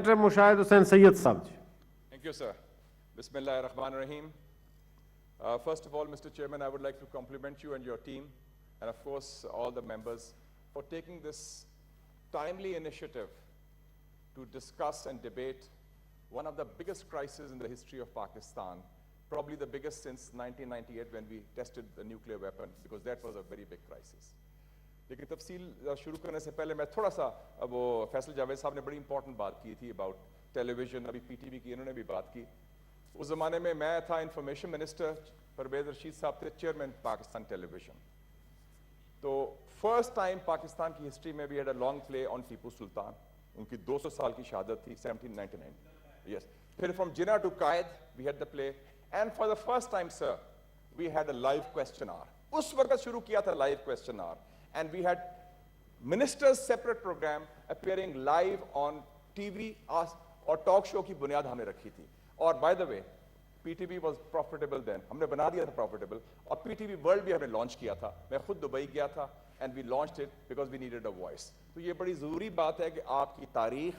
Director Mushahed Hussain Sayyid Sahab. Thank you, sir. Bismillah ar-Rahman ar-Rahim. First of all, Mr. Chairman, I would like to compliment you and your team, and of course, all the members, for taking this timely initiative to discuss and debate one of the biggest crises in the history of Pakistan, probably the biggest since 1998 when we tested the nuclear weapon, because that was a very big crisis. लेकिन तफसील शुरू करने से पहले मैं थोड़ा सा वो फैसल जावेद साहब ने बड़ी इंपॉर्टेंट बात की थी अबाउट टेलीविजन, अभी पीटीवी की इन्होंने भी बात की. उस ज़माने में मैं था इंफॉर्मेशन मिनिस्टर, परवेज़ रशीद साहब थे चेयरमैन पाकिस्तान टेलीविजन. तो फर्स्ट टाइम पाकिस्तान की हिस्ट्री में we had a long play on Tipu Sultan. उनकी 200 साल की शहादत थी 1799. यस, फिर from Jinnah to Quaid we had the play, and for the first time sir we had a live question hour. उस वक्त शुरू किया था live question hour, and we had ministers separate program appearing live on TV और talk show की बुनियाद हमने रखी थी. और by the way, PTV was profitable then. हमने बना दिया था profitable, और PTV World भी हमने launch किया था. मैं खुद दुबई गया था and we launched it because we needed a voice. तो ये बड़ी ज़रूरी बात है कि आपकी तारीख,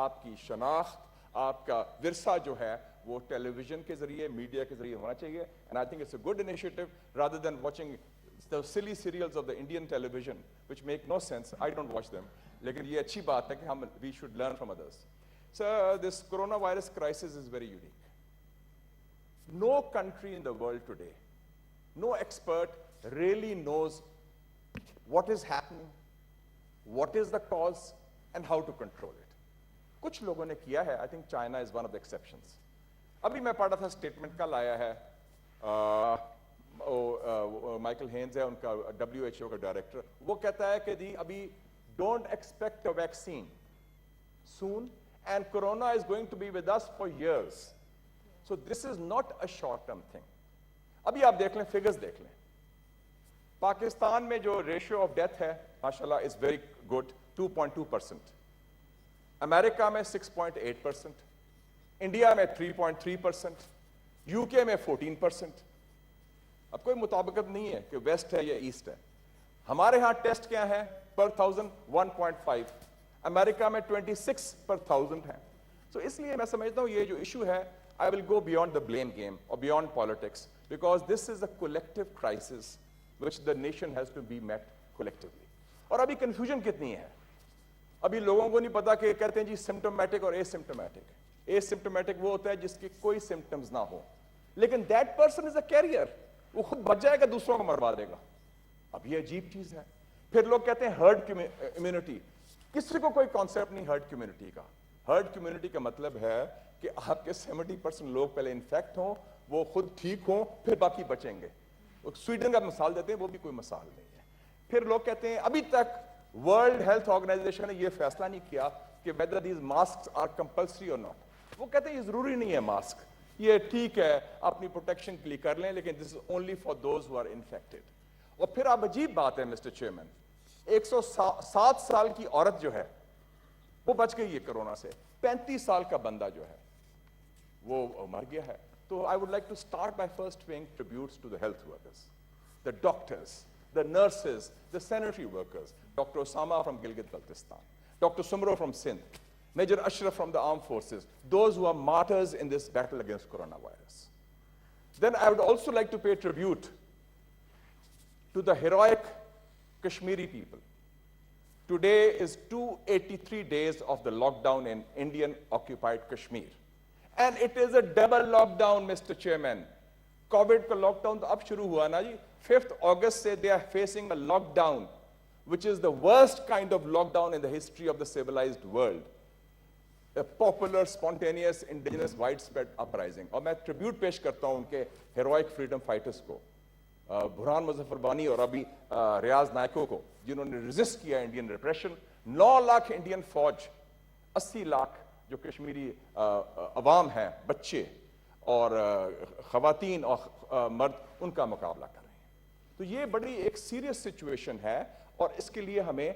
आपकी शनाख्त, आपका विरसा जो है वो टेलीविजन के जरिए, मीडिया के जरिए होना चाहिए. And I think it's a good initiative rather than watching the silly serials of the Indian television, which make no sense. I don't watch them. लेकिन ये अच्छी बात है कि हम we should learn from others. So this coronavirus crisis is very unique. No country in the world today, no expert really knows what is happening, what is the cause, and how to control it. कुछ लोगों ने किया है. I think China is one of the exceptions. अभी मैं पढ़ा था statement कल आया है, माइकल हेन्स है उनका WHO का डायरेक्टर. वो कहता है कि जी अभी don't expect a vaccine soon and corona is going to be with us for years. So this is not a short term thing. अभी आप देख लें, फिगर्स देख लें. पाकिस्तान में जो रेशियो ऑफ डेथ है माशाल्लाह इज वेरी गुड, 2.2%. अमेरिका में 6.8%, इंडिया में 3.3%, यूके में 14%. अब कोई मुताबिकत नहीं है कि वेस्ट है या ईस्ट है. हमारे यहाँ टेस्ट क्या है पर 1000 1.5, अमेरिका में 26 पर 1000 है. तो इसलिए मैं समझता हूँ ये जो इशू है, I will go beyond the blame game और beyond politics, because this is a collective crisis which the nation has to be met collectively. और अभी कंफ्यूजन कितनी है, अभी लोगों को नहीं पता कि कहते हैं जी सिम्टोमेटिक और एसिम्टोमेटिक. एसिम्टोमेटिक वो होता है जिसके कोई सिम्टम्स ना हो, लेकिन that person is a carrier, वो खुद बच जाएगा, दूसरों को मरवा देगा. अब ये अजीब चीज है. फिर लोग कहते हैं हर्ड इम्यूनिटी. किसी को कोई कॉन्सेप्ट नहीं हर्ड इम्यूनिटी का. हर्ड इम्यूनिटी का मतलब है कि आपके 70% लोग पहले इन्फेक्ट हों, वो खुद ठीक हों, फिर बाकी बचेंगे. स्वीडन का मिसाल देते हैं, वो भी कोई मिसाल नहीं है. फिर लोग कहते हैं अभी तक वर्ल्ड हेल्थ ऑर्गेनाइजेशन ने यह फैसला नहीं किया कि whether these mask are compulsory और नॉट. वो कहते हैं ये जरूरी नहीं है मास्क, ये ठीक है अपनी प्रोटेक्शन के लिए कर लें, लेकिन this is only for those who are infected. और फिर अब अजीब बात है मिस्टर चेयरमैन, 107 साल की औरत जो है वो बच गई है कोरोना से, 35 साल का बंदा जो है वो मर गया है. तो I would like to start by first paying tributes to the health workers, the doctors, the nurses, the sanitary workers. Doctor Osama from Gilgit Baltistan, doctor Soomro from Sindh, Major Ashraf from the armed forces, those who are martyrs in this battle against coronavirus. Then I would also like to pay tribute to the heroic Kashmiri people. Today is 283 days of the lockdown in Indian occupied Kashmir. And it is a double lockdown, Mr. Chairman. COVID का lockdown तो अब शुरू हुआ ना जी, 5th August से they are facing a lockdown, which is the worst kind of lockdown in the history of the civilized world. A popular, spontaneous, indigenous, widespread uprising. और मैं tribute पेश करता हूं उनके हेरोइक फ्रीडम फाइटर्स को, बुरहान मुजफ्फर बानी और अभी रियाज नायको को, जिन्होंने रेजिस्ट किया इंडियन रिप्रेशन. 9 लाख इंडियन फौज, 80 लाख जो कश्मीरी अवाम है, बच्चे और खवातीन और मर्द, उनका मुकाबला कर रहे हैं. तो ये बड़ी एक सीरियस सिचुएशन है और इसके लिए हमें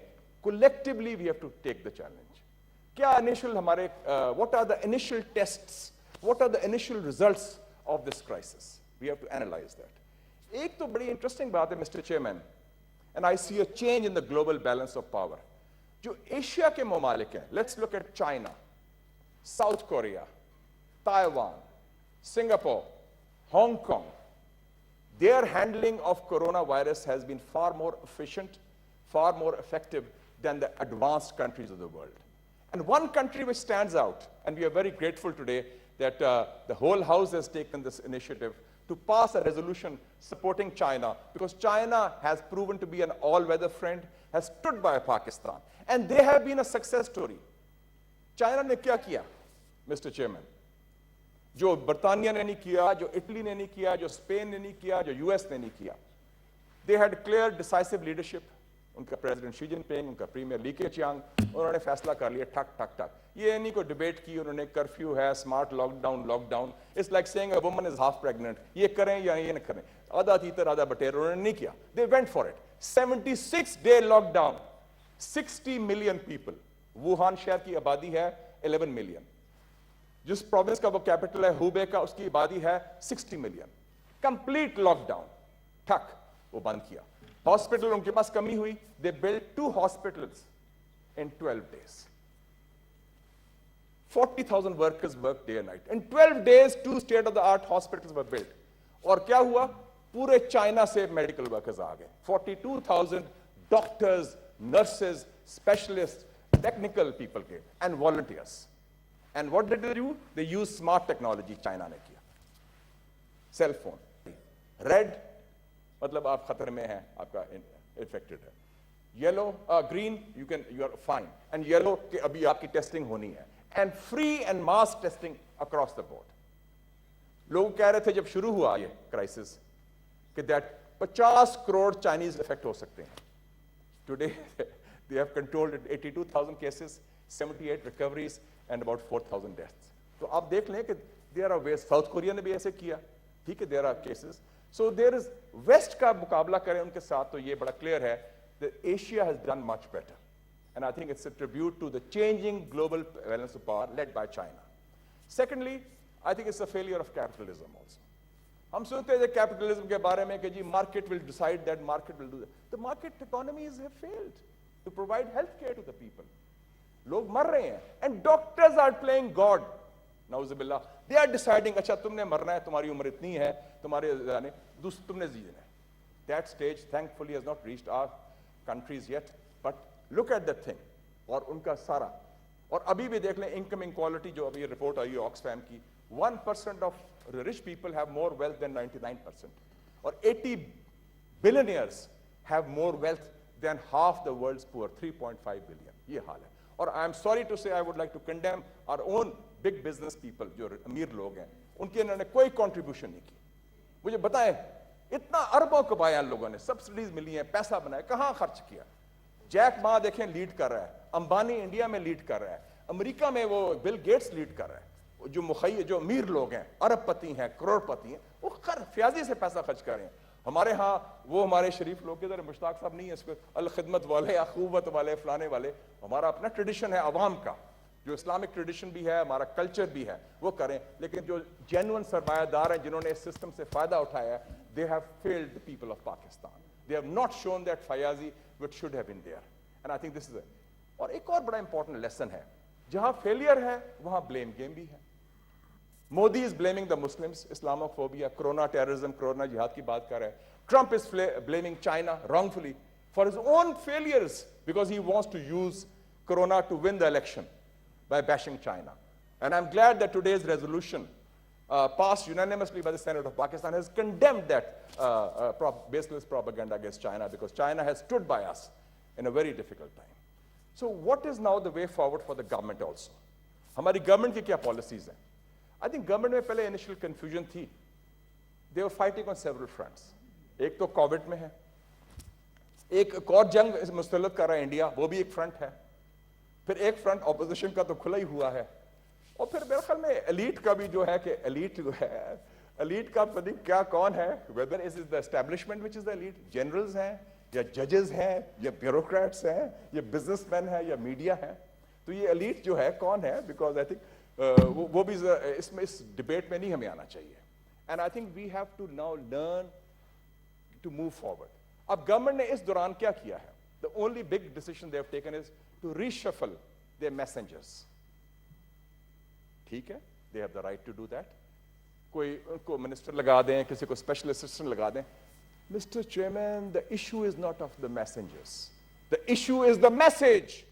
collectively we have to take the challenge. क्या इनिशियल हमारे what are the initial tests, what are the initial results of this crisis, we have to analyse that. एक तो बड़ी इंटरेस्टिंग बात है mister chairman, and I see a change in the global balance of power. जो Asia के ममालिक हैं, let's look at China. South Korea, Taiwan, Singapore, Hong Kong, their handling of coronavirus has been far more efficient, far more effective than the advanced countries of the world. And one country which stands out, and we are very grateful today that the whole House has taken this initiative to pass a resolution supporting China, because China has proven to be an all-weather friend, has stood by Pakistan, and they have been a success story. China ने क्या किया, Mr. Chairman? जो बर्तानिया ने नहीं किया, जो Italy ने नहीं किया, जो स्पेन ने नहीं किया, जो यूएस ने नहीं किया. They had clear, decisive leadership. उनका प्रेसिडेंट शी जिनपिंग, उनका प्रीमियर ली केचियांग, उन्होंने फैसला कर लिया ठक ठक ठक. ये नहीं कोई डिबेट की, उन्होंने कर्फ्यू है, smart lockdown. It's like saying a woman is half pregnant. ये करें या ये न करें, आधा तीतर आधा बटेर, उन्होंने नहीं किया. They went for it. 76-day lockdown. 60 million people. Wuhan शहर की आबादी है 11 million. जिस प्रोविंस का वो कैपिटल है हुबे का, उसकी आबादी है 60 million. कंप्लीट लॉकडाउन, ठक, वो बंद किया. हॉस्पिटल उनके पास कमी हुई. They built 2 hospitals in 12 days. 40,000 workers worked day and night. In 12 days, 2 state-of-the-art hospitals were built. और क्या हुआ? पूरे चाइना से मेडिकल वर्कर्स आ गए. 42,000 doctors, nurses, specialist, technical people के, and volunteers. And what did they do? They used smart technology. China ने किया. Cell phone. Red, मतलब आप खतर में हैं, आपका infected है. Yellow, green, you are fine. And yellow कि अभी आपकी टेस्टिंग होनी है. And free and mass testing across the board. लोग कह रहे थे जब शुरू हुआ ये क्राइसिस कि that 50 करोड़ चाइनीज इफेक्ट हो सकते हैं. Today they have controlled 82,000 cases, 78 recoveries and about 4,000 deaths. तो आप देख लें कि there are ways. South Korea ने भी ऐसे किया, ठीक है, there are cases. So there is West का मुकाबला करें उनके साथ तो ये बड़ा क्लियर है that Asia has done much better. And I think it's a tribute to the changing global balance of power led by China. Secondly, I think it's a failure of capitalism also. हम सुनते हैं capitalism के बारे में कि जी market will decide that, market will do that. The market economies have failed to provide health care to the people. लोग मर रहे हैं and doctors are playing God. नाउज़ुबिल्लाह, they are deciding अच्छा तुमने मरना है, तुम्हारी उम्र इतनी है, तुम्हारे तुमने जीना है. That stage thankfully has not reached our countries yet, but look at that thing. और उनका सारा, और अभी भी देख लें income inequality जो अभी रिपोर्ट आई है ऑक्सफैम की, 1% of rich people have more wealth than 99%, और 80 billionaires have more wealth than half the world's poor, 3.5 billion. ये हाल है. और I am sorry to say, I would like to condemn our own big business people जो अमीर लोग हैं, उनके इन्होंने कोई contribution नहीं की. मुझे बताएं, इतना अरबों कमाया इन लोगों ने, सब्सिडीज मिली हैं, पैसा बनाया, कहाँ खर्च किया? जैक मा देखें लीड कर रहा है, अंबानी इंडिया में लीड कर रहा है, अमेरिका में वो बिल गेट्स लीड कर रहा है. जो अमीर लोग हैं, अरबपति हैं, करोड़पति हैं, वो फ्याजी से पैसा खर्च कर रहे हैं. हमारे यहाँ वो हमारे शरीफ लोग इधर मुश्ताक साहब नहीं है, इसको अल खिदमत वाले, अखूवत वाले, फलाने वाले, हमारा अपना ट्रेडिशन है अवाम का, जो इस्लामिक ट्रेडिशन भी है, हमारा कल्चर भी है, वो करें. लेकिन जो जेन्युइन सरमायादार हैं जिन्होंने इस सिस्टम से फायदा उठाया है, they have failed the people of Pakistan. They have not shown that Fayyazi which should have been there. And I think this is a, और एक और बड़ा important lesson है, जहां फेलियर है वहां blame game भी है. Modi is blaming the Muslims, Islamophobia, Corona terrorism, Corona jihad की बात कर रहा है. Trump is blaming China wrongfully for his own failures because he wants to use Corona to win the election by bashing China. And I'm glad that today's resolution passed unanimously by the Senate of Pakistan has condemned that baseless propaganda against China, because China has stood by us in a very difficult time. So what is now the way forward for the government also? हमारी government की क्या policies हैं? I think government में पहले initial confusion थी. They were fighting on several fronts. एक तो Covid में है, एक और जंग मुस्तलद कर रहा है इंडिया, वो भी एक फ्रंट है. फिर एक फ्रंट ऑपोजिशन का तो खुला ही हुआ है, और फिर मेरे ख्याल में एलीट का भी जो है कि एलीट जो है, एलीट का पता नहीं क्या कौन है, whether is the establishment which is the elite, generals हैं या जजेस हैं या ब्यूरोक्रेट्स हैं या बिजनेसमैन हैं या मीडिया है. तो ये एलीट जो है कौन है? बिकॉज आई थिंक वो भी इसमें इस डिबेट में नहीं हमें आना चाहिए. And I think we have to now learn to move forward. अब गवर्नमेंट ने इस दौरान क्या किया है? The only big decision they have taken is to reshuffle their messengers. ठीक है, they have the right to do that. कोई उनको मिनिस्टर लगा दें, किसी को स्पेशल असिस्टेंट लगा दें. Mr. Chairman, the issue is not of the messengers. The issue is the message.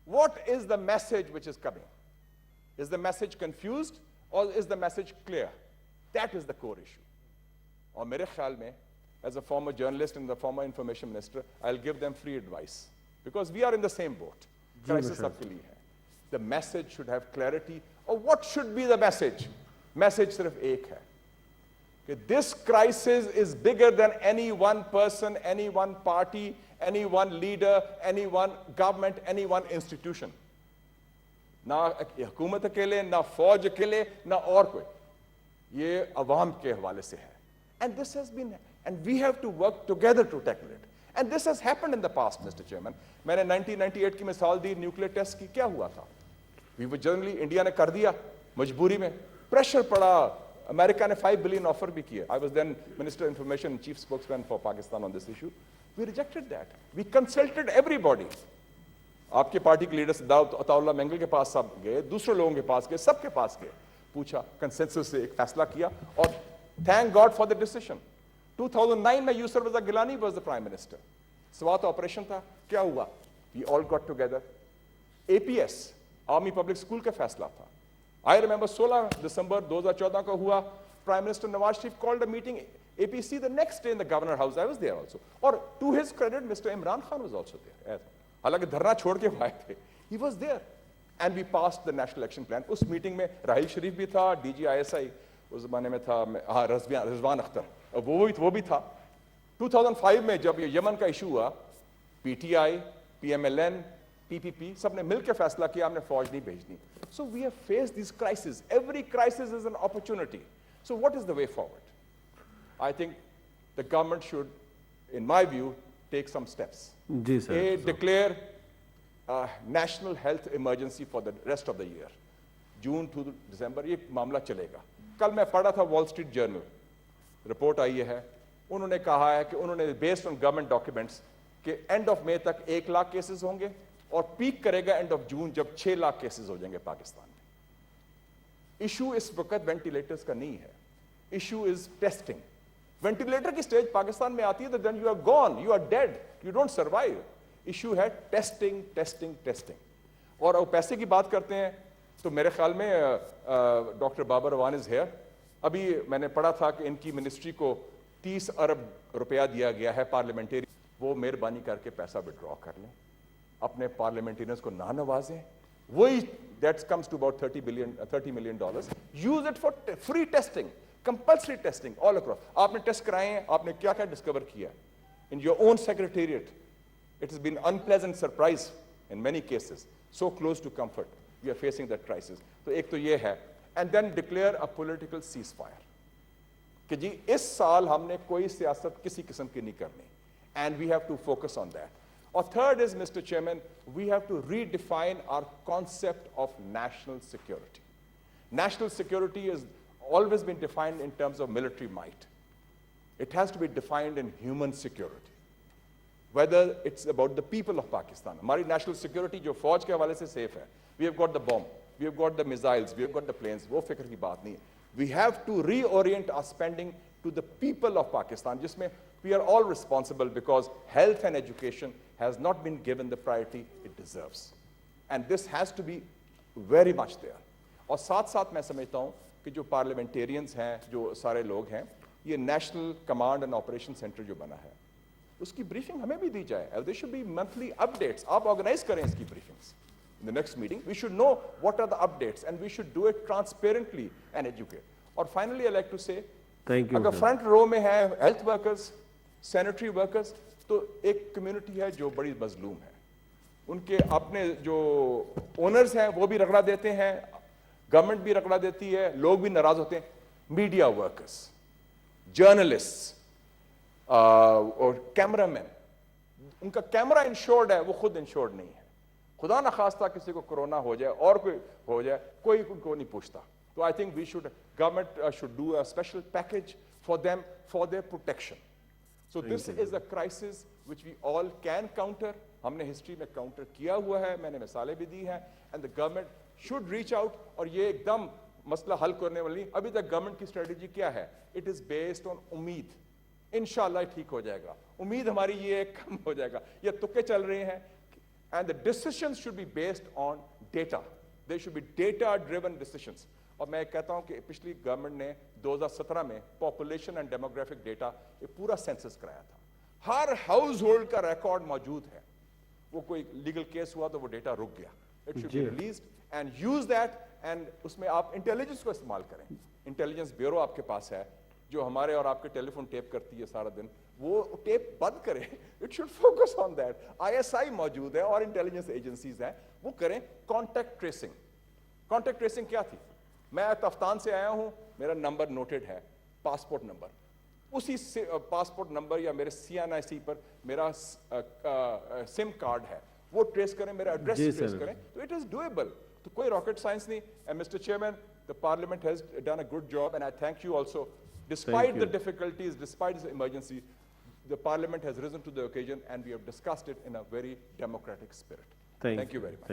What is the message which is coming? Is the message confused or is the message clear? That is the core issue. और मेरे ख्याल में, as a former journalist and the former information minister, I'll give them free advice because we are in the same boat. Crisis सबके लिए है. The message should have clarity. Or what should be the message? Message सिर्फ एक है कि this crisis is bigger than any one person, any one party, any one leader, any one government, any one institution. ना हुकूमत अकेले, ना फौज अकेले, ना और कोई. ये अवाम के हवाले से है. And this has been, and we have to work together to tackle it. And this has happened in the past, Mr. Chairman. मैंने 1998 की मिसाल दी न्यूक्लियर टेस्ट की. क्या हुआ था? We were generally, इंडिया ने कर दिया मजबूरी में. प्रेशर पड़ा. अमेरिका ने $5 billion ऑफर भी किया. I was then Minister of Information and Chief Spokesman for Pakistan on this issue. We rejected that. We consulted everybody. आपके पार्टी के लीडर अताउल्लाह मेंगल के पास सब गए, दूसरे लोगों के पास गए, सबके पास गए, पूछा, कंसेंसस से एक फैसला किया और thank God for the decision. 2009 में Yousuf Raza Gilani was the Prime Minister. Swat operation था. क्या हुआ? We all got together. APS, army public school का फैसला था. I remember 16 दिसंबर 2014 को हुआ. Prime Minister Nawaz Sharif called a meeting APC the next day in the Governor House. I was there also. और to his credit, Mr. Imran Khan was also there. हालांकि धरना छोड़ के आए थे. He was there. And we passed the National Action Plan. उस meeting में राहिल शरीफ भी था, DG ISI उस जमाने में था, हाँ रिजवान अख्तर वो भी था. 2005 में जब ये यमन का इशू हुआ, PTI, PMLN, PPP सबने मिलकर फैसला किया हमने फौज नहीं भेजनी. So we have faced these crises. Every crisis is an opportunity. So what is the way forward? I think the government should, in my view, take some steps. जी sir. A, declare a national health emergency for the rest of the year. June to दिसंबर ये मामला चलेगा. कल मैं पढ़ा था wall street journal, report आई है. उन्होंने कहा है कि उन्होंने बेस्ड ऑन गवर्नमेंट डॉक्यूमेंट्स कि एंड ऑफ मई तक 1 लाख केसेस होंगे और पीक करेगा एंड ऑफ जून जब 6 लाख केसेस हो जाएंगे पाकिस्तान में. इशू इस वक्त वेंटिलेटर्स का नहीं है. Issue is testing. वेंटिलेटर की स्टेज पाकिस्तान में आती है तो then you are gone, you are dead, you don't survive. Issue है टेस्टिंग टेस्टिंग टेस्टिंग. और अब पैसे की बात करते हैं तो मेरे ख्याल में doctor Babar Awan is here. अभी मैंने पढ़ा था कि इनकी मिनिस्ट्री को 30 अरब रुपया दिया गया है पार्लियामेंटेरी. वो मेहरबानी करके पैसा विड्रॉ कर लें, अपने पार्लियामेंटेरियंस को ना नवाजें. वही that comes to about $30 million. Use it for free testing, compulsory testing all across. आपने टेस्ट कराए हैं, आपने क्या क्या डिस्कवर किया in your own secretariat. It has been unpleasant surprise in many cases. So close to comfort. We are facing that crisis. तो एक तो ये है. And then declare a political ceasefire कि जी इस साल हमने कोई सियासत किसी किस्म की नहीं करनी. And we have to focus on that. Or third is, Mr. Chairman, we have to redefine our concept of national security. National security has always been defined in terms of military might. It has to be defined in human security. Whether it's about the people of Pakistan. Our national security जो फौज के हवाले से safe है. We have got the bomb, we have got the missiles, we have got the planes. वो फिक्र की बात नहीं है. We have to reorient our spending to the people of Pakistan, जिसमें we are all responsible because health and education has not been given the priority it deserves. And this has to be very much there. और साथ साथ मैं समझता हूँ कि जो parliamentarians हैं, जो सारे लोग हैं, ये national command and operation centre जो बना है, उसकी ब्रीफिंग हमें भी दी जाए. There should be monthly updates. आप ऑर्गेनाइज करें इसकी briefings. In the next meeting, we should know what are the updates and we should do it transparently and educate. और finally, I like to say, Thank you, अगर sir. Front row में है health workers, sanitary workers, तो एक community है जो बड़ी मजलूम है. उनके अपने जो ओनर्स हैं वो भी रगड़ा देते हैं, गवर्नमेंट भी रगड़ा देती है, लोग भी नाराज होते हैं. मीडिया वर्कर्स, जर्नलिस्ट और कैमरामैन, उनका कैमरा इंश्योर्ड है, वो खुद इंश्योर्ड नहीं है. खुदा ना खास्ता किसी को कोरोना हो जाए और कोई हो जाए, कोई उनको नहीं पूछता. So I think we should, government should do a special package for them for their protection. So this is a crisis which we all can counter हमने हिस्ट्री में काउंटर किया हुआ है, मैंने मिसालें भी दी हैं, and the government should reach out, और ये एकदम मसला हल करने वाली नहीं। अभी तक गवर्नमेंट की स्ट्रेटजी क्या है? इट इज बेस्ड ऑन उम्मीद, इंशाल्लाह ठीक हो जाएगा, उम्मीद हमारी ये कम हो जाएगा, ये तुक्के चल रहे हैं, and the decisions should be based on data, they should be data driven decisions. और मैं कहता हूं कि पिछली गवर्नमेंट ने 2017 में पॉपुलेशन एंड डेमोग्राफिक डेटा ये पूरा सेंसस कराया था, हर हाउस होल्ड का रिकॉर्ड मौजूद है, वो कोई लीगल केस हुआ तो वो डेटा रुक गया, it should be released and use that, and उसमें आप इंटेलिजेंस को इस्तेमाल करें। इंटेलिजेंस ब्यूरो आपके पास है जो हमारे और आपके टेलीफोन टेप करती है सारा दिन, वो टेप बंद करें, it should focus on that. ISI मौजूद है और इंटेलिजेंस एजेंसीज हैं, वो करें कॉन्टैक्ट ट्रेसिंग। कॉन्टैक्ट ट्रेसिंग क्या थी? मैं तफ्तान से आया हूं, मेरा नंबर नोटेड है, पासपोर्ट नंबर, उसी पासपोर्ट नंबर या मेरे CNIC पर मेरा सिम कार्ड है, वो ट्रेस करें, मेरा एड्रेस ट्रेस करें, तो इट इज डूएबल। तो कोई रॉकेट साइंस नहीं। And mister chairman, the parliament has done a good job, and I thank you also. Despite the difficulties, despite the emergency, the parliament has risen to the occasion, and we have discussed it in a very democratic spirit. Thank you very much.